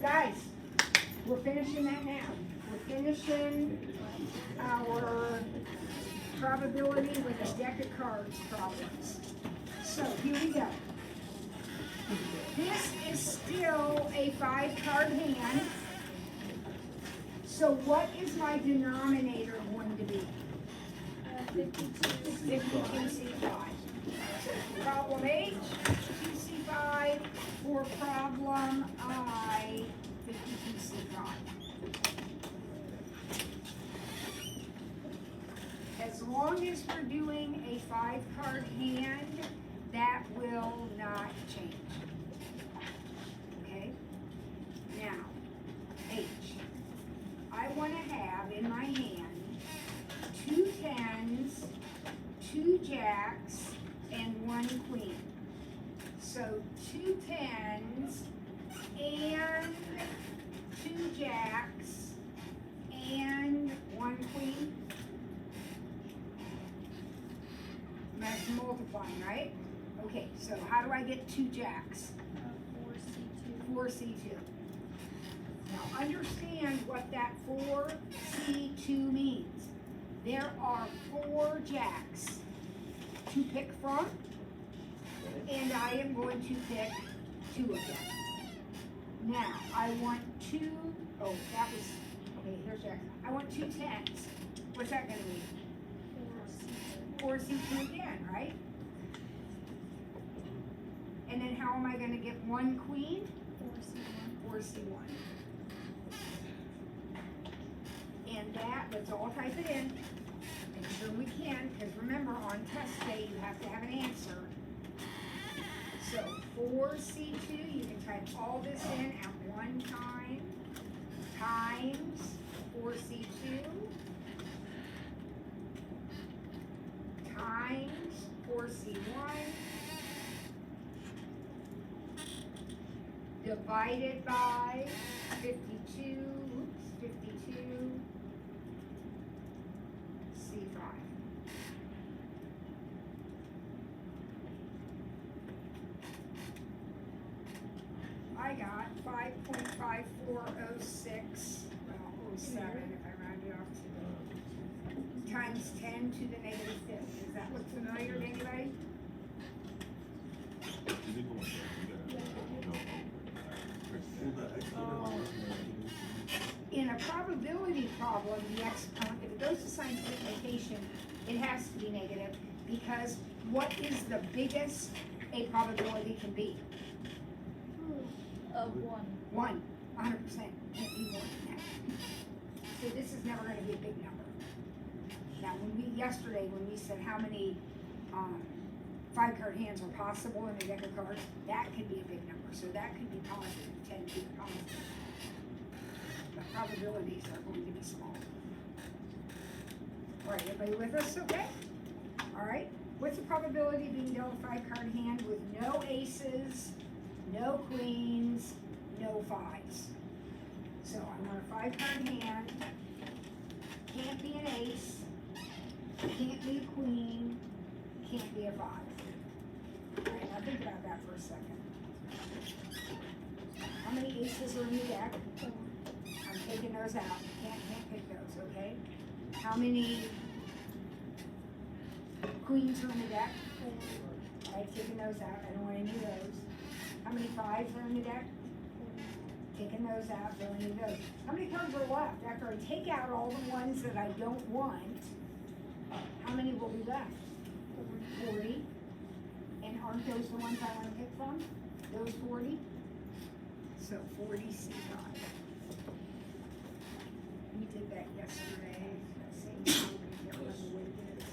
Guys, we're finishing that now. We're finishing our probability with a deck of cards problems. So here we go. This is still a 5-card hand. So what is my denominator going to be? 52C5. So problem H, 52C5. For problem I, 52C5. As long as we're doing a 5-card hand, that will not change. Okay? Now, H. I want to have in my hand 2 10s, 2 jacks, and 1 queen. So 2 10s and 2 jacks and 1 queen. That's multiplying, right? Okay, so how do I get 2 jacks? 4C2. 4C2. Now understand what that 4C2 means. There are 4 jacks to pick from, and I am going to pick 2 of them. Now, I want 2, oh, that was, okay, here's jack. I want 2 10s. What's that going to be? 4C2 again, right? And then how am I going to get 1 queen? 4C1. 4C1. And that, let's all type it in. Make sure we can, because remember, on test day, you have to have an answer. So 4C2, you can type all this in at one time, times 4C2, times 4C1, divided by 52, 52C5. I got 5.5406, well, 07 if I round it off to times 10 to the negative 5th. Does that look familiar to anybody? In a probability problem, the exponent, if it goes to scientific notation, it has to be negative, because what is the biggest a probability can be? Of 1. 1, 100%. Can't be more than that. So this is never going to be a big number. Now, yesterday when we said how many 5-card hands are possible in a deck of cards, that could be a big number. So that could be positive, 10 to be positive. The probabilities are going to be small. All right, everybody with us? Okay. All right. What's the probability of being dealt a 5-card hand with no aces, no queens, no 5s? So I want a 5-card hand. Can't be an ace. Can't be a queen. Can't be a 5. All right, now think about that for a second. How many aces are in the deck? I'm taking those out. Can't pick those, okay? How many queens are in the deck? All right, taking those out. I don't want any of those. How many 5s are in the deck? Taking those out, don't need those. How many cards are left? After I take out all the ones that I don't want, how many will be left? 40. And aren't those the ones I want to pick from? Those 40? So 40C5. We did that yesterday. Same thing. I can't remember what it is.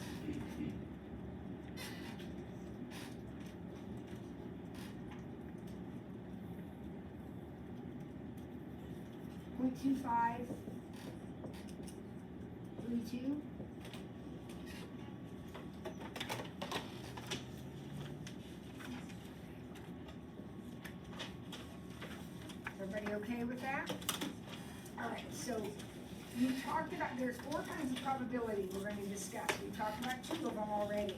0.25, 32. Everybody okay with that? All right, so you talked about, there's 4 kinds of probability we're going to discuss. We talked about 2 of them already.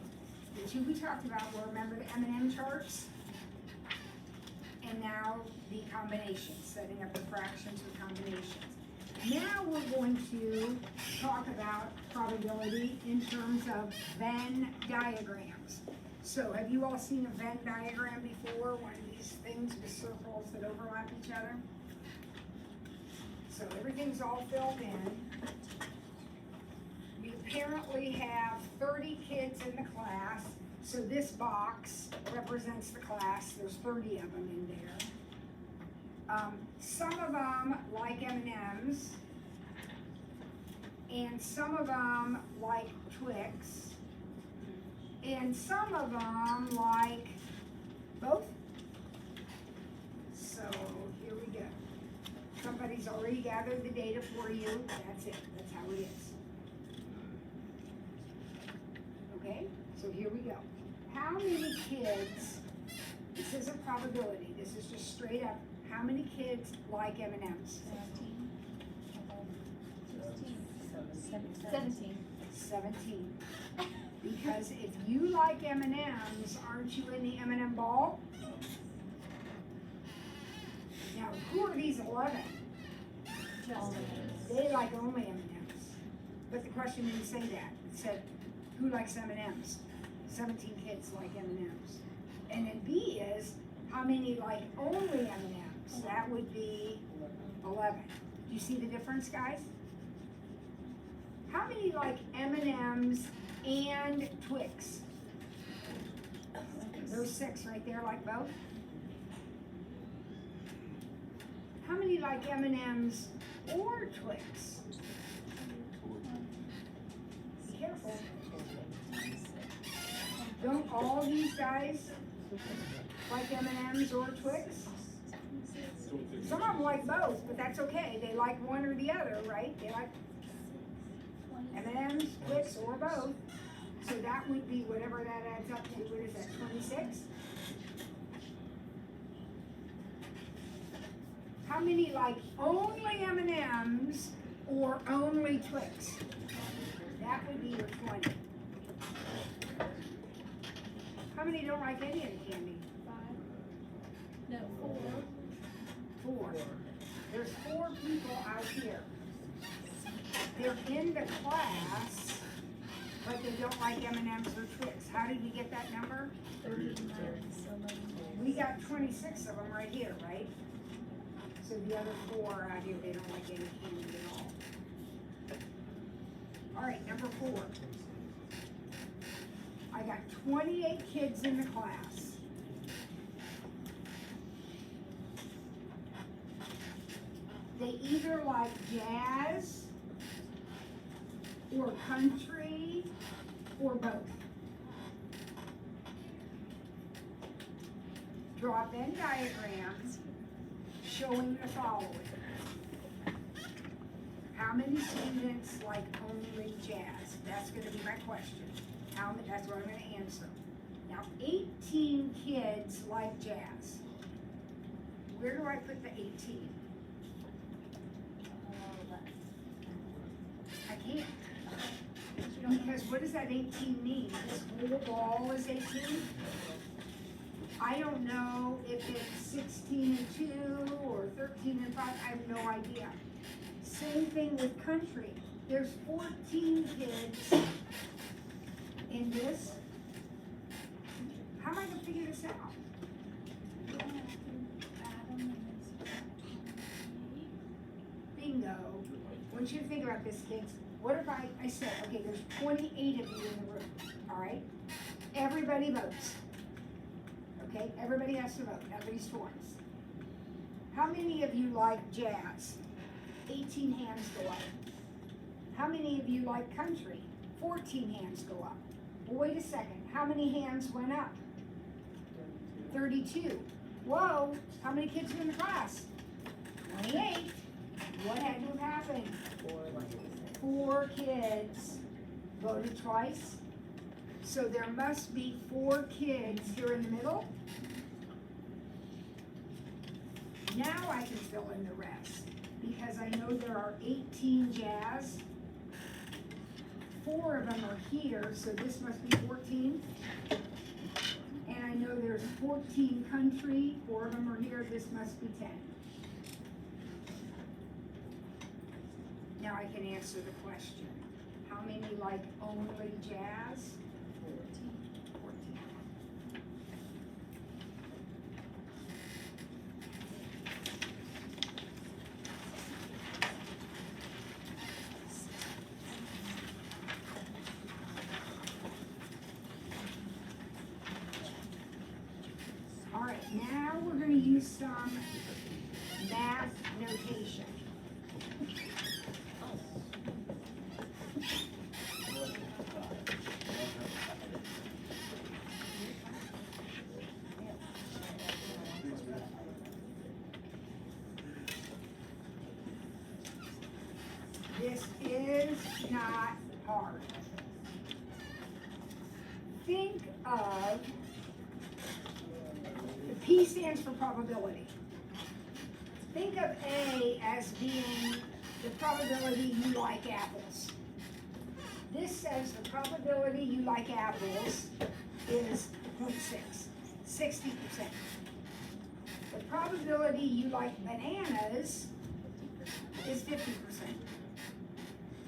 The 2 we talked about were, remember the M&M charts? And now now the combinations, setting up the fractions with combinations. Now we're going to talk about probability in terms of Venn diagrams. So have you all seen a Venn diagram before? One of these things with circles that overlap each other? So everything's all filled in. We apparently have 30 kids in the class. So this box represents the class. There's 30 of them in there. Some of them like M&Ms, and some of them like Twix, and some of them like both. So here we go. Somebody's already gathered the data for you. That's it. That's how it is. Okay, so here we go. How many kids, this is a probability, this is just straight up, how many kids like M&Ms? 17. Because if you like M&Ms, aren't you in the M&M ball? Now, who are these 11? They like only M&Ms. But the question didn't say that. It said, who likes M&Ms? 17 kids like M&Ms. And then B is, how many like only M&Ms? That would be 11. Do you see the difference, guys? How many like M&Ms and Twix? There's 6 right there, like both. How many like M&Ms or Twix? Be careful. Don't all these guys like M&Ms or Twix? Some of them like both, but that's okay. They like one or the other, right? They like M&Ms, Twix, or both. So that would be whatever that adds up to. What is that, 26? How many like only M&Ms or only Twix? That would be your 20. How many don't like any of the candy? 5. No, 4. 4. There's 4 people out here. They're in the class, but they don't like M&Ms or Twix. How did you get that number? 39. We got 26 of them right here, right? So the other 4 out here, they don't like any candy at all. All right, number 4. I got 28 kids in the class. They either like jazz or country or both. Draw Venn diagrams showing the following. How many students like only jazz? That's going to be my question. How many? That's what I'm going to answer. Now, 18 kids like jazz. Where do I put the 18? I can't. Because what does that 18 mean? This whole ball is 18? I don't know if it's 16 and 2 or 13 and 5. I have no idea. Same thing with country. There's 14 kids in this. How am I going to figure this out? Bingo. I want you to think about this, kids. What if I said, okay, there's 28 of you in the room, all right? Everybody votes. Okay, everybody has to vote. Nobody's forced. How many of you like jazz? 18 hands go up. How many of you like country? 14 hands go up. Well, wait a second. How many hands went up? 32. Whoa, how many kids are in the class? 28. What had to have happened? 4 kids voted twice. So there must be 4 kids here in the middle. Now I can fill in the rest because I know there are 18 jazz. 4 of them are here, so this must be 14. And I know there's 14 country, 4 of them are here, this must be 10. Now I can answer the question. How many like only jazz? 14. All right, now we're going to use some math notation. This is not hard. Think of, the P stands for probability. Think of A as being the probability you like apples. This says the probability you like apples is 0.6, 60%. The probability you like bananas is 50%.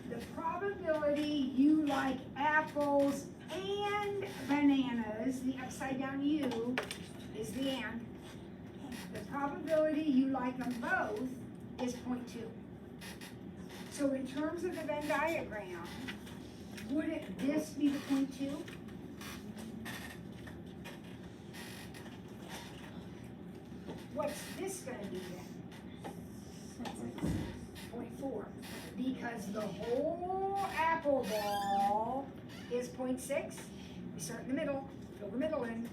The probability you like apples and bananas, the upside down U, is the and. The probability you like them both is 0.2. So in terms of the Venn diagram, wouldn't this be the 0.2? What's this going to be then? 0.4. Because the whole apple ball is 0.6. We start in the middle, fill the middle in.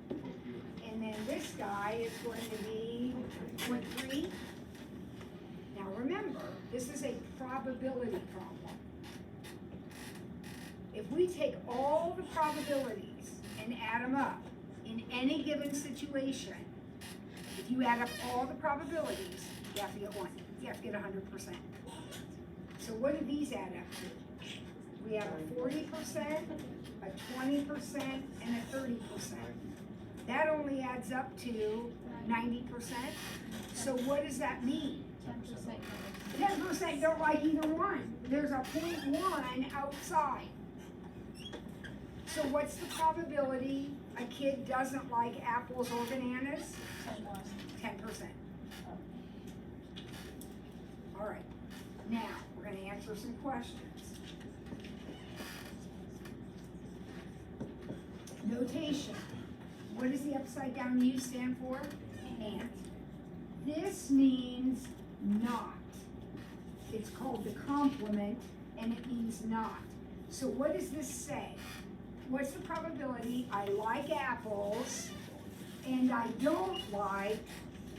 And then this guy is going to be 0.3. Now remember, this is a probability problem. If we take all the probabilities and add them up in any given situation, if you add up all the probabilities, you have to get 1. You have to get 100%. So what do these add up to? We have a 40%, a 20%, and a 30%. That only adds up to 90%. So what does that mean? 10% don't like either one. There's a 0.1 outside. So what's the probability a kid doesn't like apples or bananas? 10%. All right, now we're going to answer some questions. Notation. What does the upside down U stand for? And. This means not. It's called the complement, and it means not. So what does this say? What's the probability I like apples and I don't like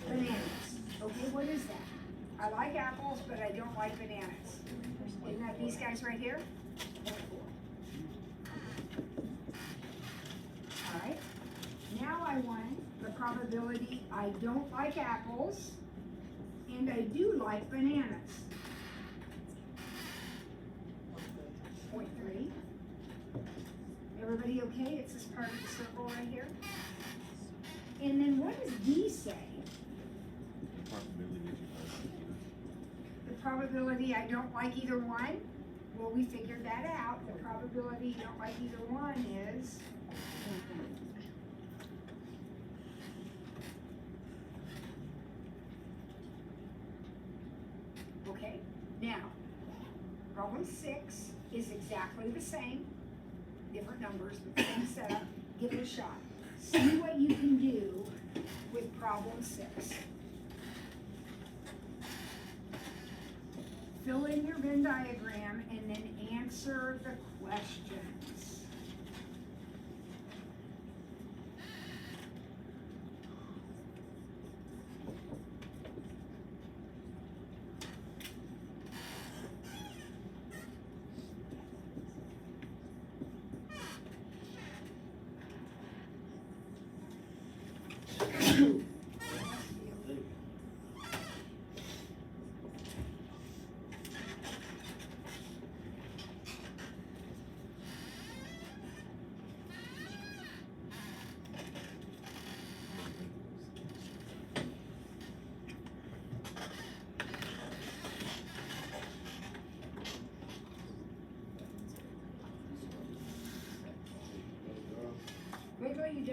bananas? Okay, what is that? I like apples, but I don't like bananas. Isn't that these guys right here? All right. Now I want the probability I don't like apples and I do like bananas. 0.3. Everybody okay? It's this part of the circle right here. And then what does D say? The probability I don't like either one? Well, we figured that out. The probability you don't like either one is okay. Now, problem 6 is exactly the same. Different numbers, but same setup. Give it a shot. See what you can do with problem 6. Fill in your Venn diagram and then answer the questions.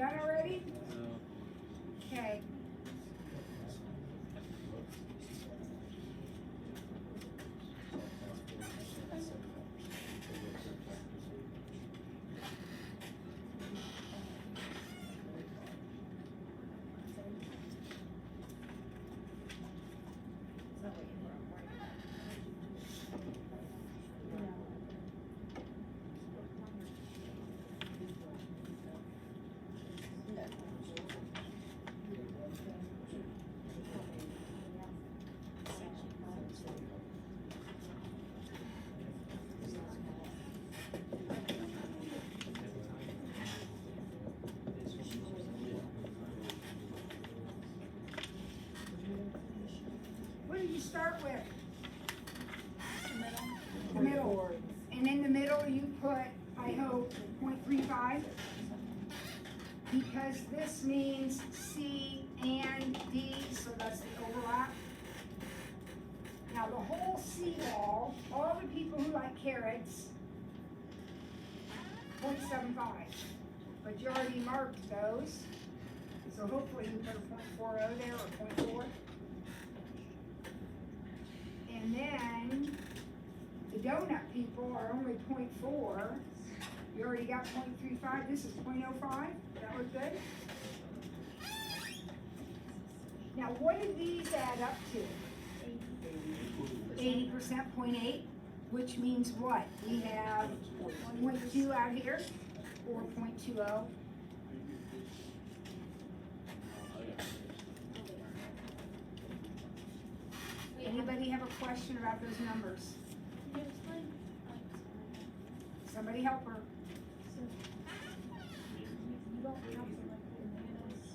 done already? Okay. What did you start with? The middle. And in the middle you put, I hope, 0.35? Because this means C and D, so that's the overlap. Now the whole C wall, all the people who like carrots, 0.75. But you already marked those, so hopefully you put a 0.40 there or 0.4. And then the donut people are only 0.4. You already got 0.35. This is 0.05. That look good? Now, what do these add up to? 80%, 0.8, which means what? We have 0.2 out here, or 0.20. Anybody have a question about those numbers? Somebody help her. So, you don't have to like bananas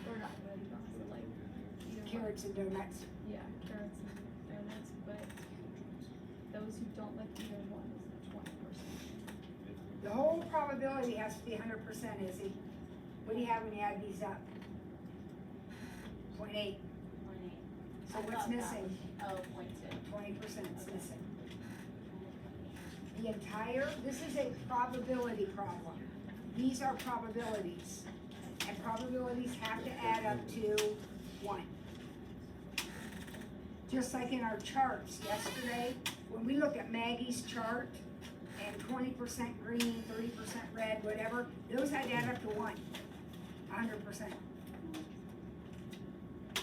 or not, but you don't have to like either Carrots and donuts. Yeah, carrots and donuts, but those who don't like either one is the 20%. The whole probability has to be 100%, Izzy. What do you have when you add these up? 0.8. So what's missing? Oh, 20% is missing. The entire, this is a probability problem. These are probabilities. And probabilities have to add up to 1. Just like in our charts yesterday, when we look at Maggie's chart, and 20% green, 30% red, whatever, those had to add up to 1. 100%.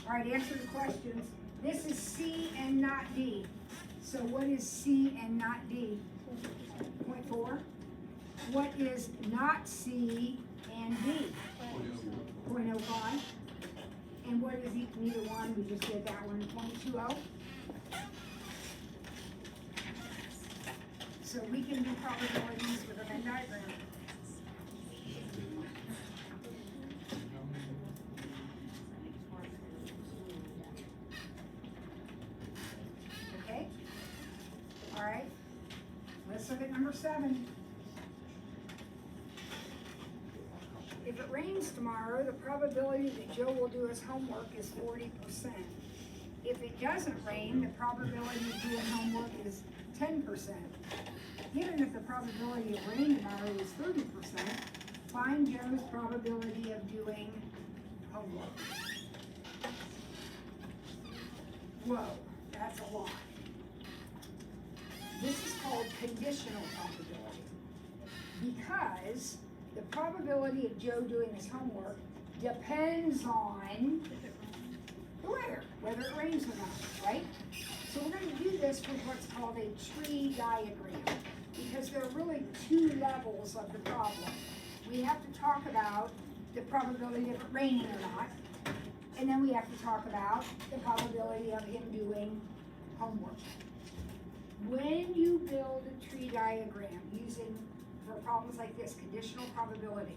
All right, answer the questions. This is C and not D. So what is C and not D? 0.4. What is not C and D? 0.05. And what is neither one? We just did that one, 0.20. So we can do probabilities with a Venn diagram. Okay? All right. Let's look at number 7. If it rains tomorrow, the probability that Joe will do his homework is 40%. If it doesn't rain, the probability of doing homework is 10%. Given that the probability of rain tomorrow is 30%, find Joe's probability of doing homework. Whoa, that's a lot. This is called conditional probability, because the probability of Joe doing his homework depends on the weather, whether it rains or not, right? So we're going to do this with what's called a tree diagram, because there are really 2 levels of the problem. We have to talk about the probability of it raining or not, and then we have to talk about the probability of him doing homework. When you build a tree diagram using, for problems like this, conditional probability,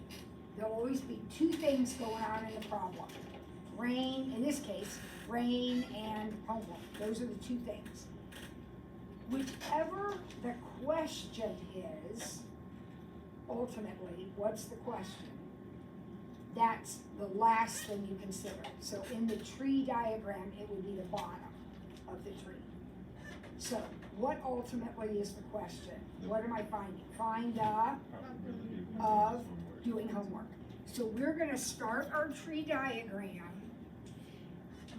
there'll always be 2 things going on in the problem. Rain, in this case, rain and homework. Those are the 2 things. Whichever the question is, ultimately, what's the question? That's the last thing you consider. So in the tree diagram, it would be the bottom of the tree. So what ultimately is the question? What am I finding? Find the of doing homework. So we're gonna start our tree diagram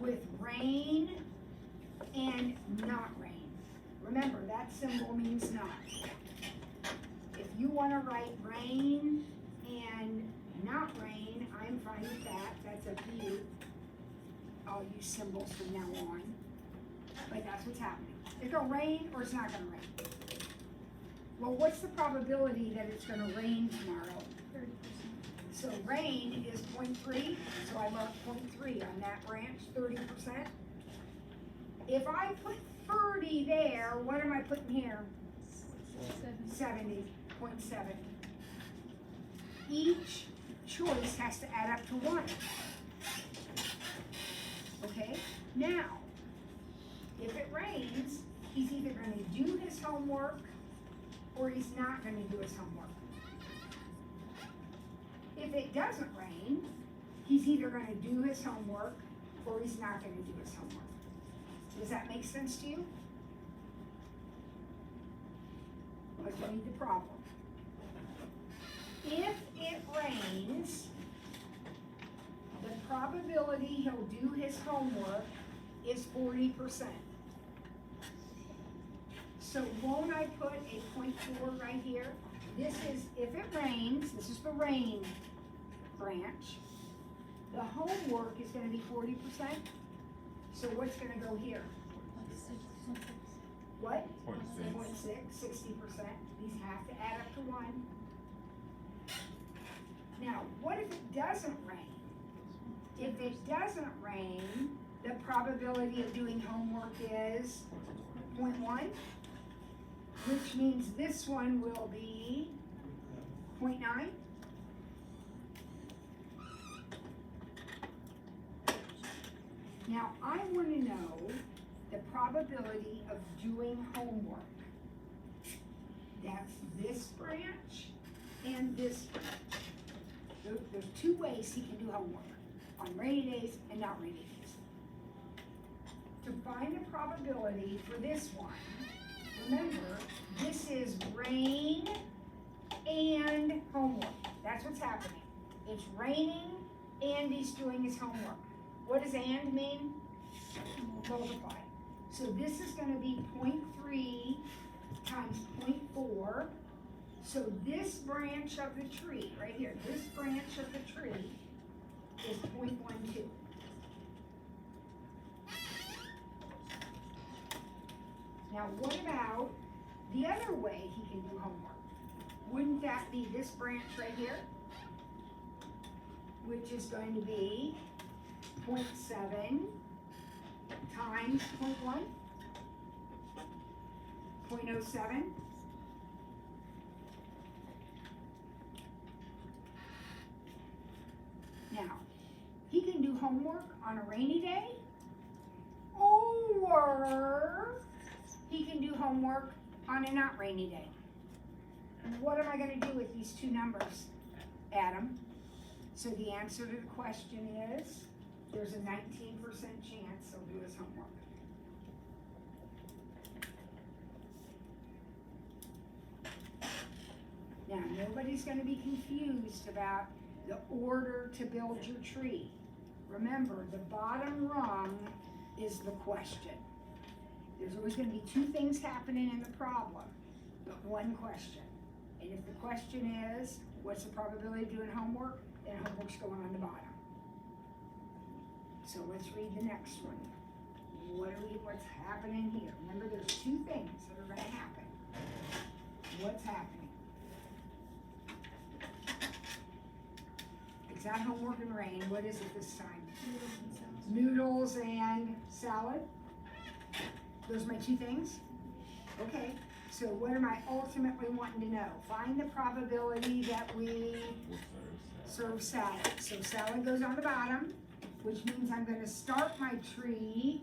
with rain and not rain. Remember, that symbol means not. If you wanna write rain and not rain, I'm fine with that, that's up to you. I'll use symbols from now on, but that's what's happening. It's gonna rain or it's not gonna rain. Well, what's the probability that it's gonna rain tomorrow? 30%. So rain is 0.3, so I mark 0.3 on that branch, 30%. If I put 30 there, what am I putting here? 70.7. Each choice has to add up to 1. Okay, now, if it rains, he's either gonna do his homework or he's not gonna do his homework. If it doesn't rain, he's either gonna do his homework or he's not gonna do his homework. Does that make sense to you? Let's read the problem. If it rains, the probability he'll do his homework is 40%. So won't I put a 0.4 right here? This is, if it rains, this is the rain branch. The homework is gonna be 40%. So what's gonna go here? What? 0.6, 60%. These have to add up to 1. Now, what if it doesn't rain? If it doesn't rain, the probability of doing homework is 0.1, which means this one will be 0.9. Now, I want to know the probability of doing homework. That's this branch and this branch. There's 2 ways he can do homework, on rainy days and not rainy days. To find the probability for this one, remember, this is rain and homework. That's what's happening. It's raining and he's doing his homework. What does and mean? Multiply. So this is gonna be 0.3 times 0.4. So this branch of the tree, right here, this branch of the tree is 0.12. Now what about the other way he can do homework? Wouldn't that be this branch right here? Which is going to be 0.7 times 0.1, 0.07. Now, he can do homework on a rainy day, or he can do homework on a not rainy day. What am I going to do with these 2 numbers, Adam? So the answer to the question is, there's a 19% chance he'll do his homework. Now, nobody's going to be confused about the order to build your tree. Remember, the bottom rung is the question. There's always going to be 2 things happening in the problem, but 1 question. And if the question is, what's the probability of doing homework? Then homework's going on the bottom. So let's read the next one. What's happening here? Remember, there's 2 things that are going to happen. What's happening? It's not homework and rain. What is it this time? Noodles and salad. Those are my 2 things? Okay, so what am I ultimately wanting to know? Find the probability that we serve salad. So salad goes on the bottom, which means I'm going to start my tree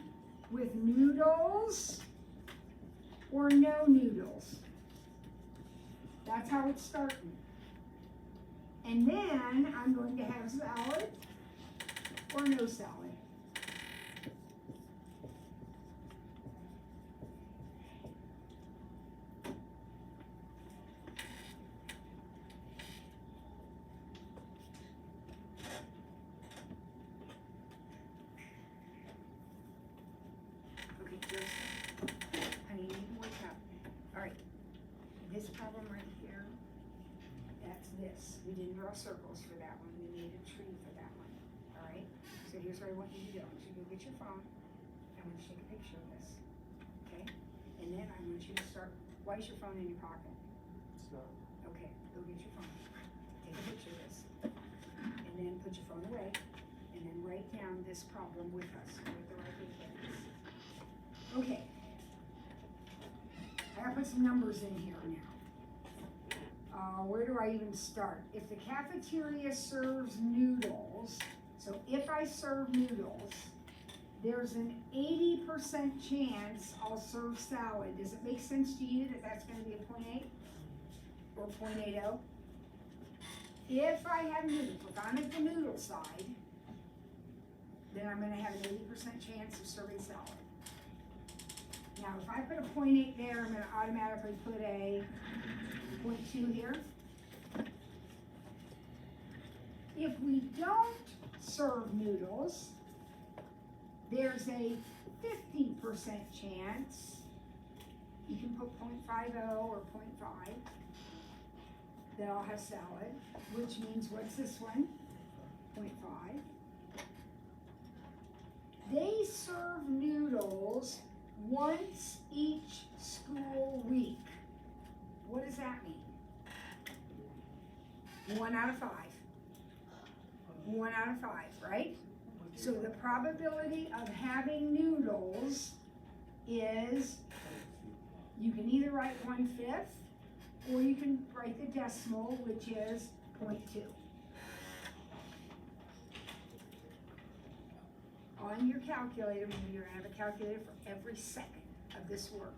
with noodles or no noodles. That's how it's starting. And then I'm going to have salad or no salad. draw circles for that one, we need a tree for that one, all right? So here's what I want you to do, I want you to go get your phone, I want you to take a picture of this, okay? And then I want you to start, why is your phone in your pocket? It's not. Okay, go get your phone, take a picture of this, and then put your phone away, and then write down this problem with us, with the right paper. Okay. I gotta put some numbers in here now. Where do I even start? If the cafeteria serves noodles, so if I serve noodles, there's an 80% chance I'll serve salad. Does it make sense to you that that's gonna be a 0.8 or 0.80? If I have noodles, if I'm at the noodle side, then I'm gonna have an 80% chance of serving salad. Now, if I put a 0.8 there, I'm gonna automatically put a 0.2 here. If we don't serve noodles, there's a 50% chance, you can put 0.50 or 0.5, that I'll have salad, which means, what's this one? 0.5. They serve noodles once each school week. What does that mean? 1 out of 5. 1 out of 5, right? So the probability of having noodles is, you can either write 1/5, or you can write the decimal, which is 0.2. On your calculator, you're gonna have a calculator for every second of this work.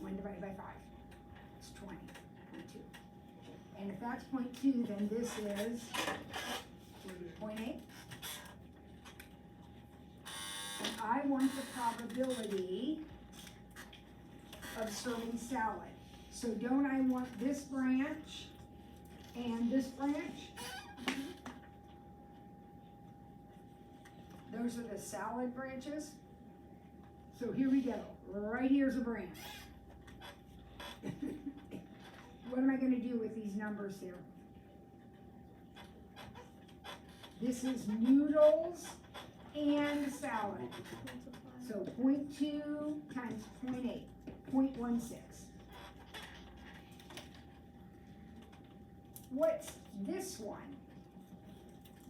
1 divided by 5, it's 20.2. And if that's 0.2, then this is 0.8. And I want the probability of serving salad. So don't I want this branch and this branch? Those are the salad branches. So here we go, right here's a branch. What am I gonna do with these numbers here? This is noodles and salad. So 0.2 times 0.8, 0.16. What's this one?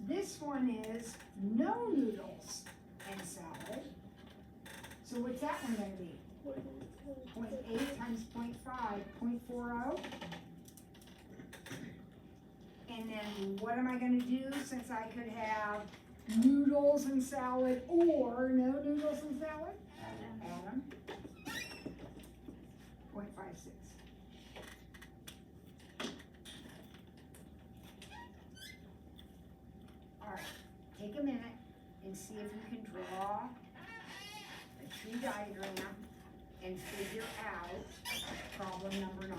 This one is no noodles and salad. So what's that one gonna be? 0.8 times 0.5, 0.40. And then what am I gonna do since I could have noodles and salad or no noodles and salad? Add them. 0.56. All right, take a minute and see if you can draw a tree diagram and figure out problem number 9.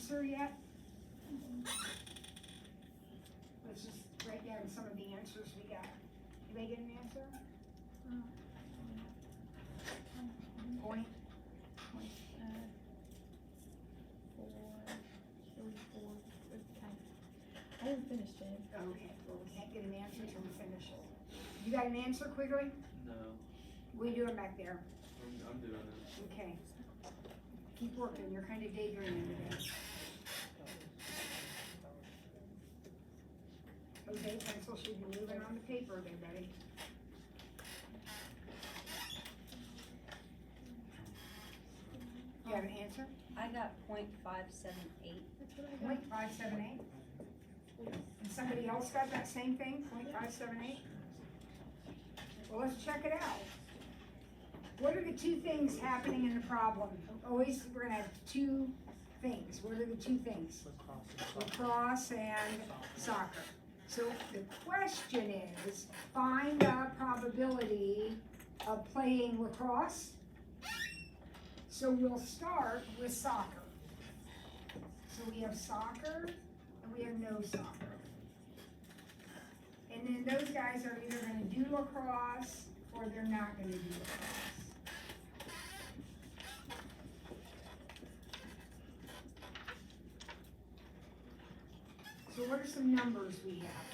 answer yet? Let's just write down some of the answers we got. Did I get an answer? Point? 10. I haven't finished it. Okay, well, we can't get an answer till we finish it. You got an answer quickly? No, What are you doing back there? I'm doing it. Okay. Keep working, you're kind of daydreaming today. Okay, pencil should be moving on the paper there, buddy. You have an answer? I got .578. That's what I got. 0.578? And somebody else got that same thing, 0.578? Well, let's check it out. What are the two things happening in the problem? Always, we're gonna have two things. What are the two things? Lacrosse and soccer. So the question is, find the probability of playing lacrosse. So we'll start with soccer. So we have soccer and we have no soccer. And then those guys are either gonna do lacrosse or they're not gonna do lacrosse. So what are some numbers we have?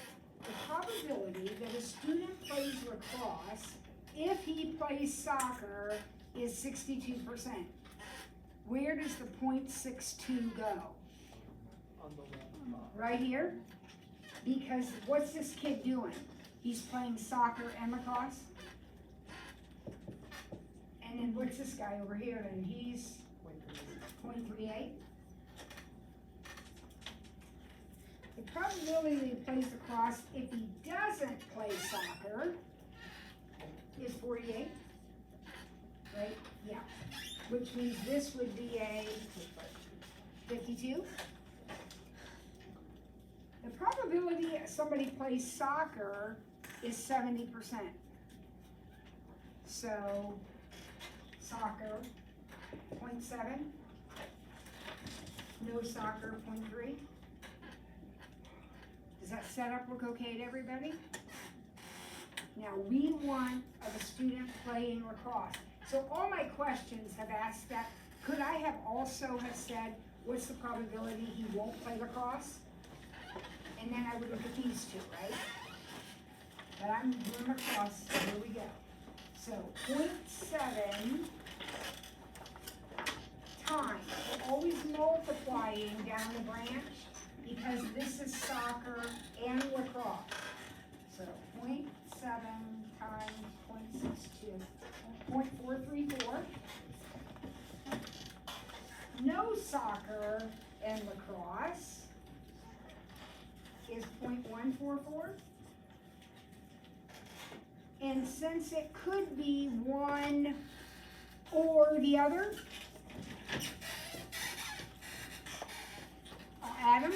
The probability that a student plays lacrosse if he plays soccer is 62%. Where does the 0.62 go? On the left. Right here? Because what's this kid doing? He's playing soccer and lacrosse? And then what's this guy over here? And he's 0.38? The probability that he plays lacrosse if he doesn't play soccer is 48, right? Yeah, which means this would be a 52. The probability somebody plays soccer is 70%. So, soccer, 0.7. No soccer, 0.3. Does that setup look okay to everybody? Now, we want of a student playing lacrosse. So all my questions have asked that. Could I have also have said, what's the probability he won't play lacrosse? And then I would look at these two, right? But I'm doing lacrosse, so here we go. So 0.7 times, we're always multiplying down the branch because this is soccer and lacrosse. So 0.7 times 0.62, 0.434. No soccer and lacrosse is 0.144. And since it could be one or the other, I'll add them.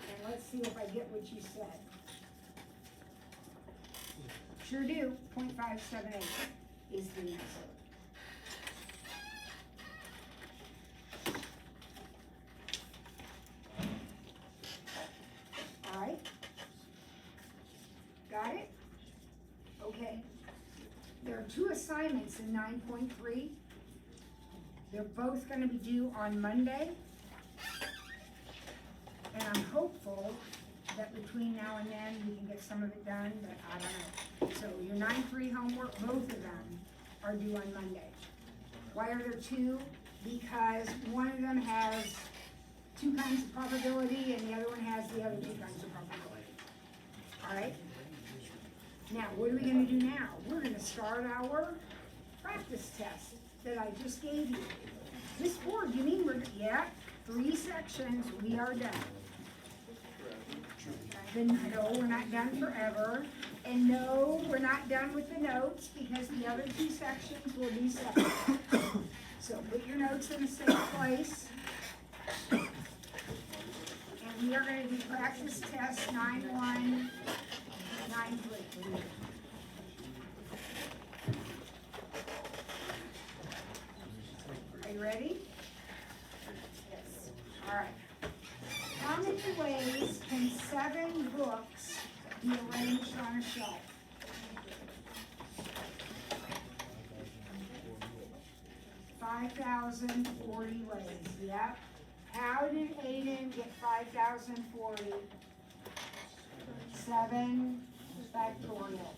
And let's see if I get what you said. Sure do, 0.578 is the answer. All right. Got it? Okay. There are two assignments in 9.3. They're both going to be due on Monday. And I'm hopeful that between now and then we can get some of it done, but I don't know. So your 9.3 homework, both of them are due on Monday. Why are there two? Because one of them has two kinds of probability and the other one has the other two kinds of probability. All right? Now, what are we going to do now? We're going to start our practice test that I just gave you. This board, you mean yeah, 3 sections, we are done. Then no, we're not done forever. And no, we're not done with the notes because the other 2 sections will be separate. So put your notes in a safe place. And we are going to do practice test 9.1, 9.3. Are you ready? Alright. How many ways can 7 books be arranged on a shelf? 5,040 ways, yep. How did Aiden get 5,040? 7 factorial.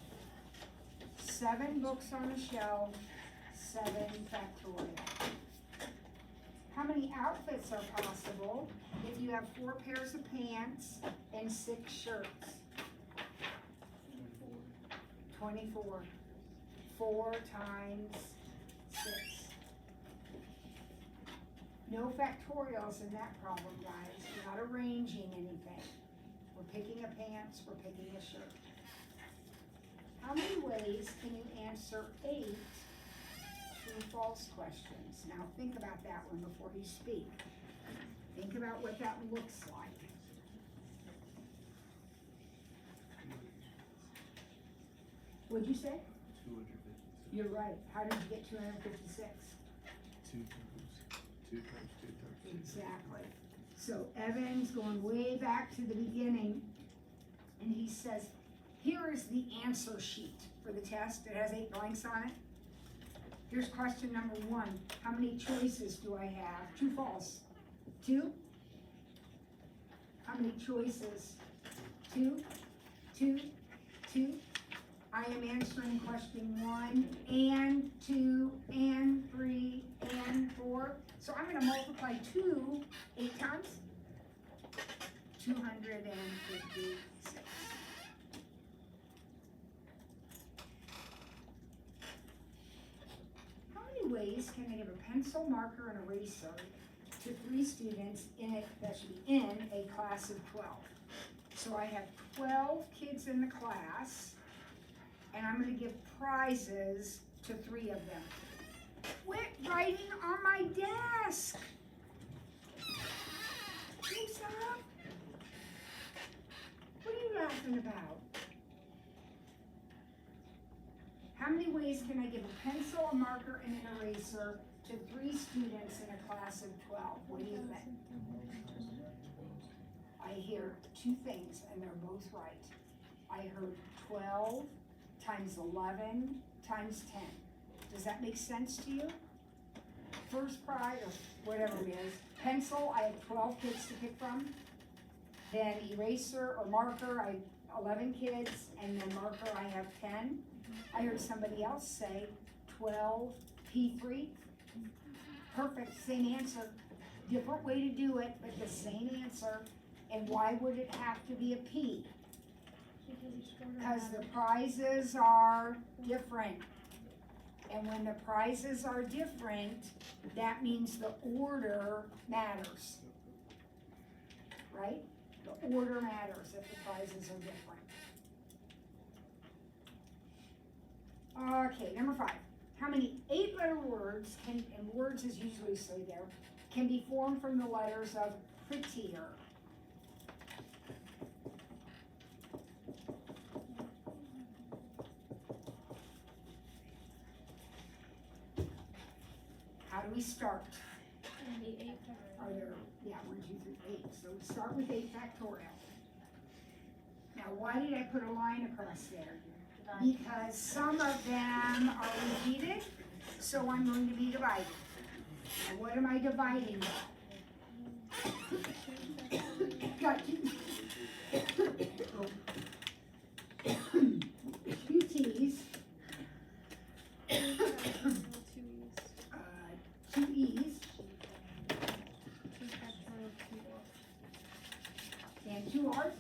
7 books on a shelf, 7 factorial. How many outfits are possible if you have 4 pairs of pants and 6 shirts? 24. 4 times 6. No factorials in that problem, guys. We're not arranging anything. We're picking a pants, we're picking a shirt. How many ways can you answer 8 true-false questions? Now think about that one before you speak. Think about what that looks like. What'd you say? 256. You're right. How did you get 256? 2 times 2 times 2 times 2. Exactly. So Evan's going way back to the beginning, and he says, here is the answer sheet for the test. It has 8 blanks on it. Here's question number 1. How many choices do I have? True, false? 2? How many choices? 2, 2, 2. I am answering question 1, and 2, and 3, and 4. So I'm going to multiply 2 8 times. 256. How many ways can I give a pencil, marker, and eraser to 3 students that should be in a class of 12? So I have 12 kids in the class, and I'm going to give prizes to 3 of them. Quit writing on my desk! What's up? What are you laughing about? How many ways can I give a pencil, a marker, and an eraser to 3 students in a class of 12? What do you think? I hear 2 things, and they're both right. I heard 12 times 11 times 10. Does that make sense to you? First prize, or whatever it is, pencil, I have 12 kids to pick from. Then eraser or marker, I have 11 kids, and then marker, I have 10. I heard somebody else say 12 P3. Perfect, same answer. Different way to do it, but the same answer. And why would it have to be a P? Because the prizes are different. And when the prizes are different, that means the order matters. Right? The order matters if the prizes are different. Okay, number 5. How many 8-letter words and words is usually say there, can be formed from the letters of prettier? How do we start? Are there, 1, 2, 3, 8. So we start with 8 factorial. Now, why did I put a line across there? Because some of them are repeated, so I'm going to be dividing. Now, what am I dividing by? Got 2 T's. 2 E's. And 2 R's.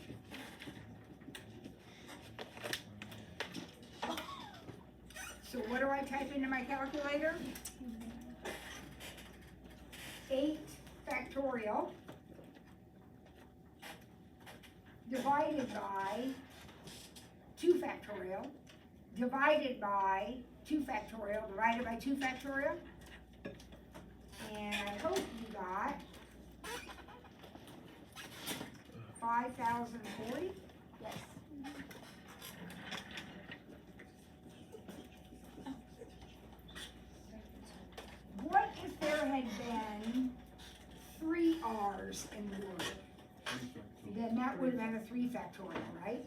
So what do I type into my calculator? 8 factorial divided by 2 factorial divided by 2 factorial divided by 2 factorial. And I hope you got 5,040. Yes. What if there had been 3 R's in the word. Then that would have been a 3 factorial, right?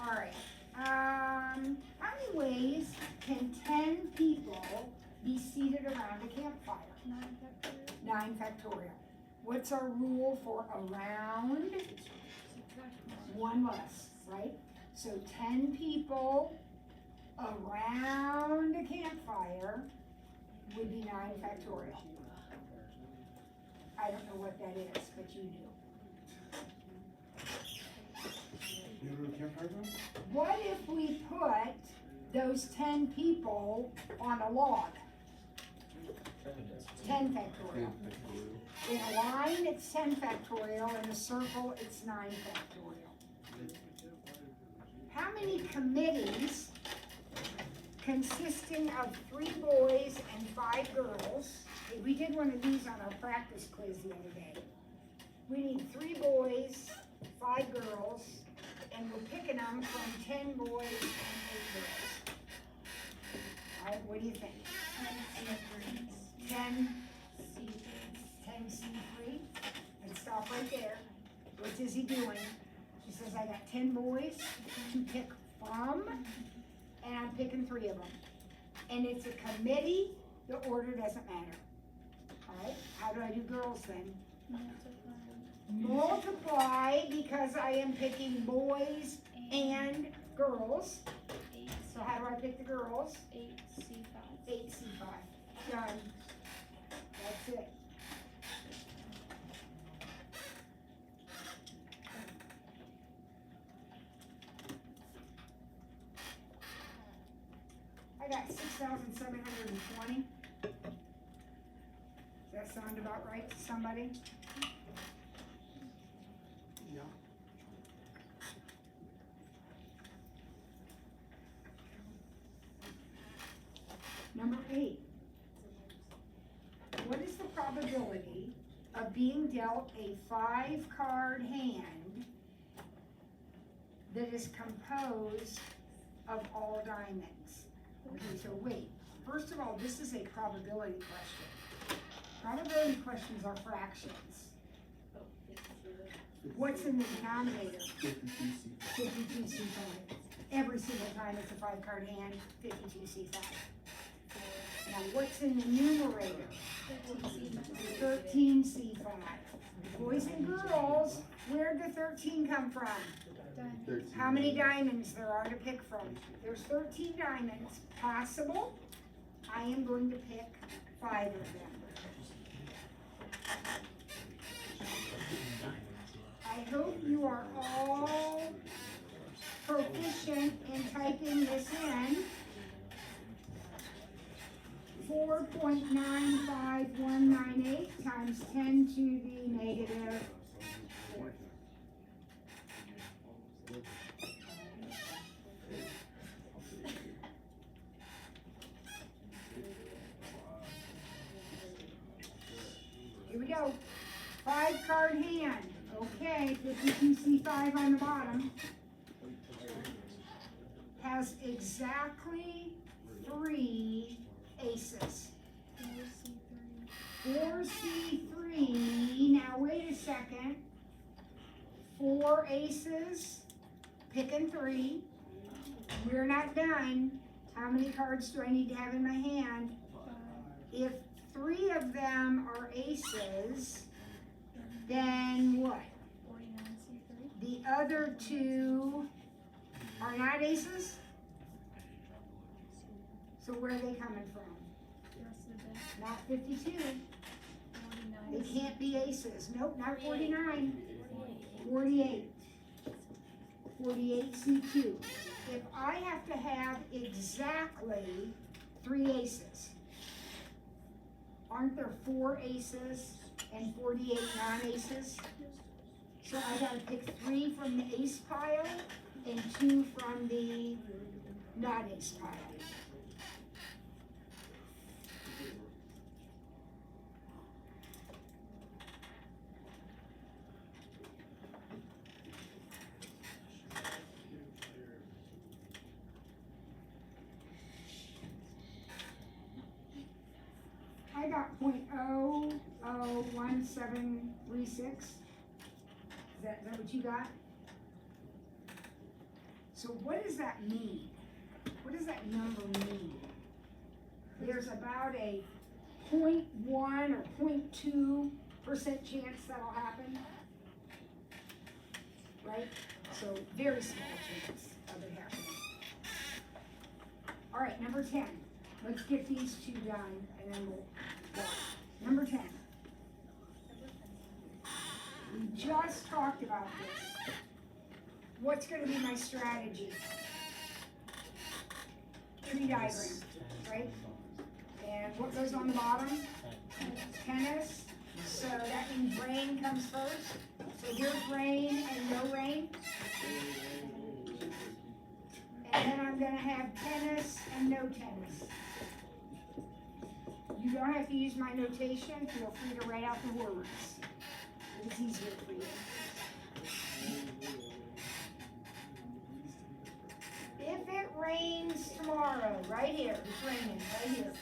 Alright, how many ways can 10 people be seated around a campfire? 9 factorial. What's our rule for around? 1 less, right? So 10 people around a campfire would be 9 factorial. I don't know what that is, but you do. You know what a campfire is? What if we put those 10 people on a log? 10 factorial. In a line, it's 10 factorial. In a circle, it's 9 factorial. How many committees consisting of 3 boys and 5 girls? Hey, we did one of these on our practice quiz the other day. We need 3 boys, 5 girls, and we're picking them from 10 boys and 8 girls. All right, what do you think? 10 C3. And stop right there. What is he doing? He says, I got 10 boys to pick from, and I'm picking 3 of them. And it's a committee, the order doesn't matter. All right, how do I do girls then? Multiply, because I am picking boys and girls. So how do I pick the girls? 8C5. 8C5. Done. That's it. I got 6,720. Does that sound about right to somebody? Yeah. Number 8. What is the probability of being dealt a 5-card hand that is composed of all diamonds? Okay, so wait. First of all, this is a probability question. Probability questions are fractions. What's in the denominator? 52C5. Every single time it's a 5-card hand, 52C5. Now, what's in the numerator? 13C5. Boys and girls, where'd the 13 come from? How many diamonds there are to pick from? There's 13 diamonds possible. I am going to pick 5 of them. I hope you are all proficient in typing this in. 4.95198 times 10 to the negative 4. Here we go. 5-card hand. Okay, 52C5 on the bottom. Has exactly 3 aces. 4C3. Now wait a second. 4 aces. Picking 3. We're not done. How many cards do I need to have in my hand? If 3 of them are aces, then what? 49C3. The other 2 are not aces? So where are they coming from? The rest of the deck. Not 52. 49. They can't be aces. Nope, not 49. 48. 48C2. If I have to have exactly 3 aces, aren't there 4 aces and 48 non-aces? So I gotta pick 3 from the ace pile and 2 from the non-ace pile. got 0.001736. Is that what you got? So what does that mean? What does that number mean? There's about a 0.1 or 0.2% chance that'll happen. Right? So very small chance of it happening. All right, number 10. Let's get these two done and then we'll go. Number 10. We just talked about this. What's going to be my strategy? Tree diagram, right? And what goes on the bottom? Tennis. So that means rain comes first. So here's rain and no rain. And then I'm going to have tennis and no tennis. You don't have to use my notation. Feel free to write out the words. It's easier for you. If it rains tomorrow, right here, it's raining, right here.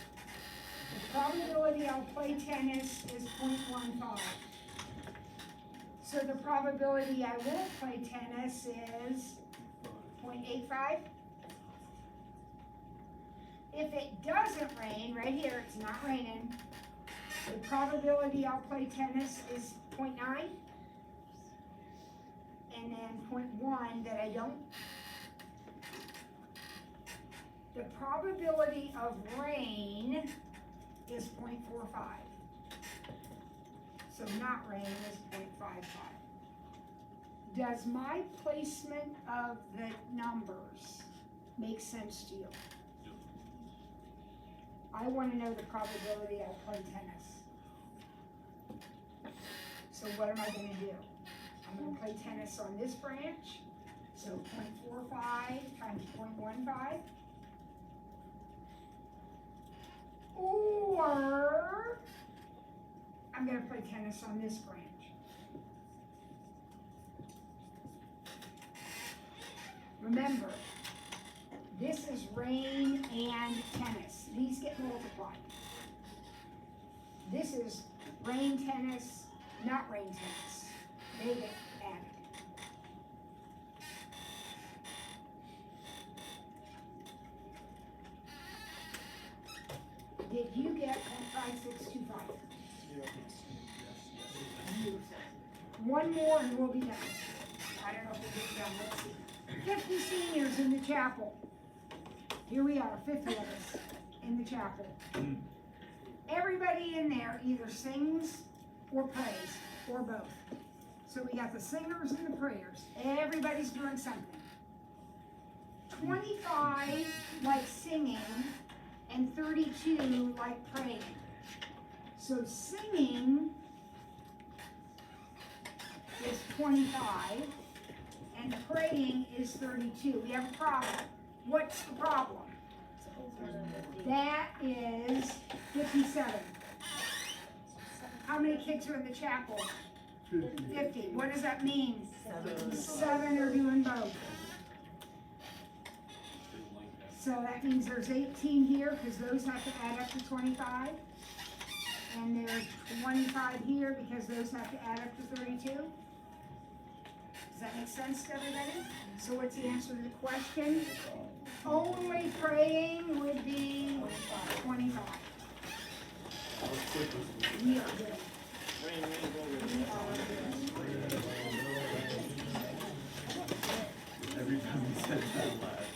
The probability I'll play tennis is 0.15. So the probability I won't play tennis is 0.85. If it doesn't rain, right here, it's not raining, the probability I'll play tennis is 0.9. And then 0.1 that I don't. The probability of rain is 0.45. So not rain is 0.55. Does my placement of the numbers make sense to you? I want to know the probability I'll play tennis. So what am I going to do? I'm going to play tennis on this branch. So 0.45 times 0.15. Or I'm going to play tennis on this branch. Remember, this is rain and tennis. These get multiplied. This is rain tennis, not rain tennis. They get added. Did you get 0.5625? Beautiful. One more and we'll be done. I don't know if we'll get done. Let's see. 50 seniors in the chapel. Here we are, 50 of us in the chapel. Everybody in there either sings or prays, or both. So we got the singers and the prayers. Everybody's doing something. 25 like singing, and 32 like praying. So singing is 25, and praying is 32. We have a problem. What's the problem? That is 57. How many kids are in the chapel? 50. What does that mean? 7 are doing both. So that means there's 18 here because those have to add up to 25. And there's 25 here because those have to add up to 32. Does that make sense to everybody? So what's the answer to the question? Only praying would be 25. We are good. We are good. Every time you said that laugh.